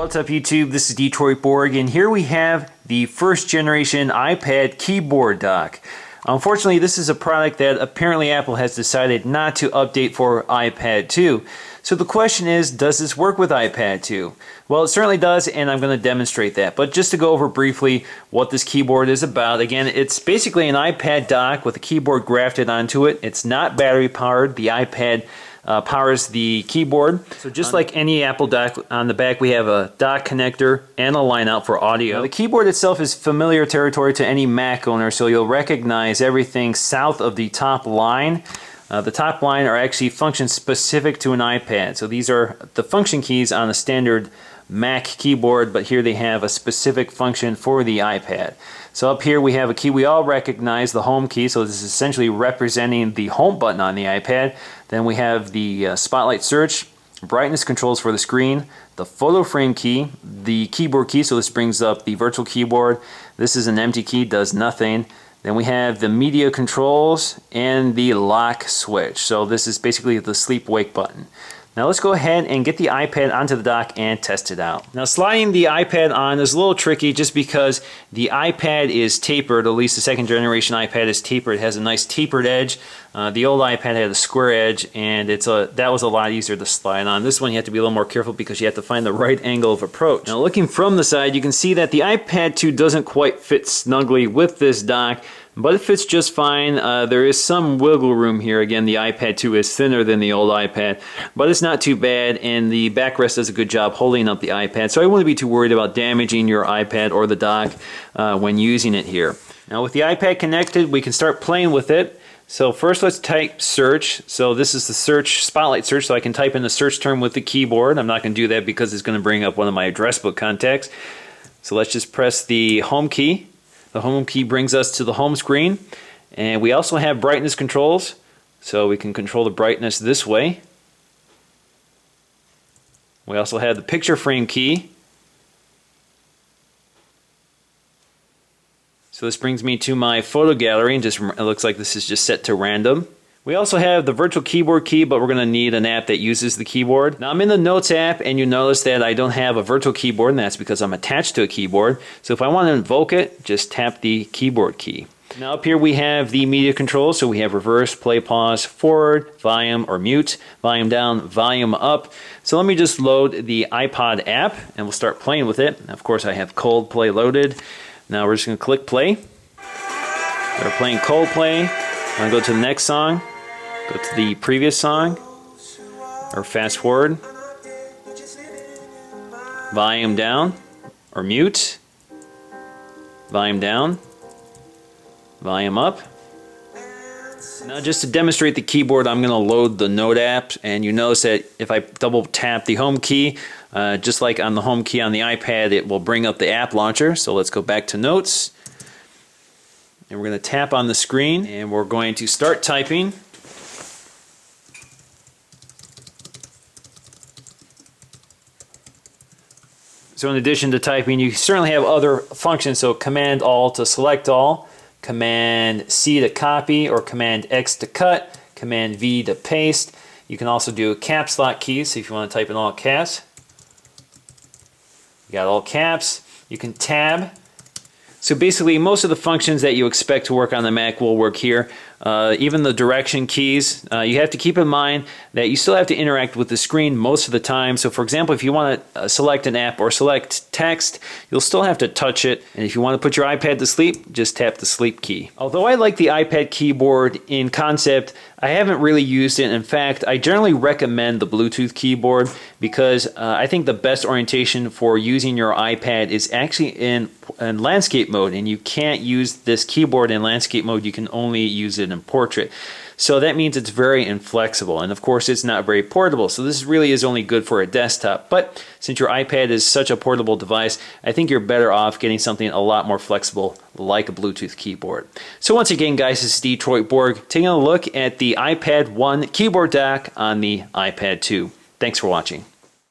What's up YouTube, this is Detroit Borg, and here we have the first generation iPad keyboard dock. Unfortunately, this is a product that apparently Apple has decided not to update for iPad 2. So the question is, does this work with iPad 2? Well, it certainly does, and I'm going to demonstrate that. But just to go over briefly what this keyboard is about, again, it's basically an iPad dock with a keyboard grafted onto it. It's not battery powered. The iPad powers the keyboard. So just like any Apple dock, on the back we have a dock connector and a line out for audio. Now, the keyboard itself is familiar territory to any Mac owner, so you'll recognize everything south of the top line. The top line are actually functions specific to an iPad. So these are the function keys on a standard Mac keyboard, but here they have a specific function for the iPad. So up here we have a key we all recognize, the home key. So this is essentially representing the home button on the iPad. Then we have the spotlight search, brightness controls for the screen, the photo frame key, the keyboard key. So this brings up the virtual keyboard. This is an empty key, does nothing. Then we have the media controls and the lock switch. So this is basically the sleep-wake button. Now let's go ahead and get the iPad onto the dock and test it out. Now sliding the iPad on is a little tricky just because the iPad is tapered, at least the second generation iPad is tapered. It has a nice tapered edge. The old iPad had a square edge, and that was a lot easier to slide on. This one you have to be a little more careful because you have to find the right angle of approach. Now looking from the side, you can see that the iPad 2 doesn't quite fit snugly with this dock, but it fits just fine. There is some wiggle room here. Again, the iPad 2 is thinner than the old iPad, but it's not too bad, and the backrest does a good job holding up the iPad, so I wouldn't be too worried about damaging your iPad or the dock when using it here. Now with the iPad connected, we can start playing with it. So first let's type search. So this is the search, spotlight search, so I can type in the search term with the keyboard. I'm not going to do that because it's going to bring up one of my address book contacts. So let's just press the home key. The home key brings us to the home screen, and we also have brightness controls, so we can control the brightness this way. We also have the picture frame key. So this brings me to my photo gallery, and it looks like this is just set to random. We also have the virtual keyboard key, but we're going to need an app that uses the keyboard. Now I'm in the Notes app, and you notice that I don't have a virtual keyboard, and that's because I'm attached to a keyboard. So if I want to invoke it, just tap the keyboard key. Now up here we have the media controls, so we have reverse, play, pause, forward, volume or mute, volume down, volume up. So let me just load the iPod app, and we'll start playing with it. Of course I have Coldplay loaded. Now we're just going to click play. We're playing Coldplay. I'm going to go to the next song, go to the previous song, or fast forward, volume down, or mute, volume down, volume up. Now just to demonstrate the keyboard, I'm going to load the Note app, and you notice that if I double tap the home key, just like on the home key on the iPad, it will bring up the app launcher. So let's go back to Notes. And we're going to tap on the screen, and we're going to start typing. So in addition to typing, you certainly have other functions. So Command-Alt to select all, Command-C to copy, or Command-X to cut, Command-V to paste. You can also do caps lock keys, so if you want to type in all caps. You got all caps. You can tab. So basically, most of the functions that you expect to work on the Mac will work here. Even the direction keys, you have to keep in mind that you still have to interact with the screen most of the time. So for example, if you want to select an app or select text, you'll still have to touch it. And if you want to put your iPad to sleep, just tap the sleep key. Although I like the iPad keyboard in concept, I haven't really used it. In fact, I generally recommend the Bluetooth keyboard because I think the best orientation for using your iPad is actually in landscape mode, and you can't use this keyboard in landscape mode. You can only use it in portrait. So that means it's very inflexible, and of course it's not very portable. So this really is only good for a desktop. But since your iPad is such a portable device, I think you're better off getting something a lot more flexible like a Bluetooth keyboard. So once again, guys, this is Detroit Borg taking a look at the iPad 1 keyboard dock on the iPad 2. Thanks for watching.